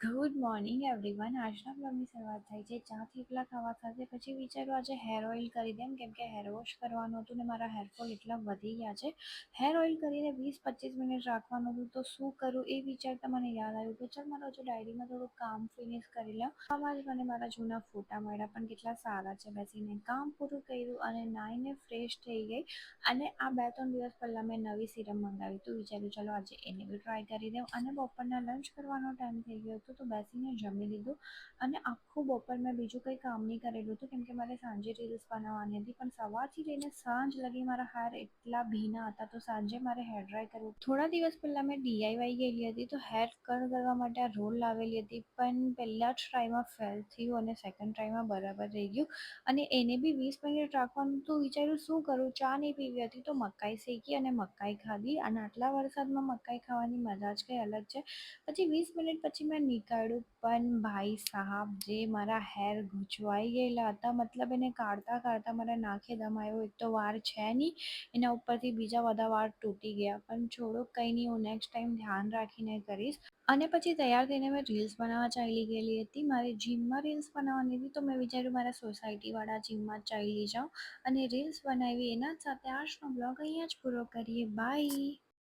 Good morning everyone. આજના બ્લોગની શરૂઆત થઈ છે ચા થેપલા ખાવા સાથે. પછી વિચાર્યું આજે હેર ઓઇલ કરી દેમ, કેમ કે હેર વોશ કરવાનું હતું ને મારા હેરફોલ એટલા વધી ગયા છે. હેર ઓઇલ કરીને 20-25 મિનિટ રાખવાનું હતું, તો શું કરું એ વિચારતા મને યાદ આવ્યું કે ચાલ મારો હજુ ડાયરીમાં થોડું કામ ફિનિશ કરી લઉં. આમાં જ મને મારા જૂના ફોટા મળ્યા, પણ કેટલા સારા છે. બેસીને કામ પૂરું કર્યું અને નાઈને ફ્રેશ થઈ ગઈ. અને આ 2-3 દિવસ પહેલાં મેં નવી સિરમ મંગાવી, તો વિચાર્યું ચાલો આજે એને બી ટ્રાય કરી દઉં. અને બપોરના લંચ કરવાનો ટાઈમ થઈ ગયો હતો, તો બેસીને જમી લીધું. અને આખું બપોર મેં બીજું કંઈ કામ નહીં કરેલું હતું, કેમ કે મારે સાંજે રીલ્સ બનાવવાની હતી. પણ સવારથી લઈને સાંજ લગી મારા હેર એટલા ભીના હતા, તો સાંજે મારે હેર ડ્રાય કરવું. થોડા દિવસ પહેલાં મેં DIY ગયેલી હતી, તો હેર કટ કરવા માટે આ રોલ લાવેલી હતી, પણ પહેલાં જ ટ્રાયમાં ફેલ થયું અને સેકન્ડ ટ્રાયમાં બરાબર રહી ગયું. અને એને બી 20 મિનિટ રાખવાનું, તો વિચાર્યું શું કરું, ચા નહીં પીવી હતી તો મકાઈ શેકી અને મકાઈ ખાધી. અને આટલા વરસાદમાં મકાઈ ખાવાની મજા જ કંઈ અલગ છે. પછી 20 મિનિટ પછી મેં નીકાળ્યું, પણ ભાઈ સાહબ જે મારા હેર ગૂંચવાઈ ગયેલા હતા, મતલબ એને કાઢતા કાઢતા મારા નાકે દમ આવ્યો. એક તો વાર છે નહીં, એના ઉપરથી બીજા બધા વાર તૂટી ગયા. પણ છોડો, કંઈ નહીં, હું નેક્સ્ટ ટાઈમ ધ્યાન રાખીને કરીશ. અને પછી તૈયાર થઈને મેં રીલ્સ બનાવવા ચાલી ગયેલી હતી. મારે જીમમાં રીલ્સ બનાવવાની હતી, તો મેં વિચાર્યું મારા સોસાયટીવાળા જીમમાં ચાલી જાઉં અને રીલ્સ બનાવી. એના જ સાથે આજનો બ્લોગ અહીંયા જ પૂરો કરીએ. બાય.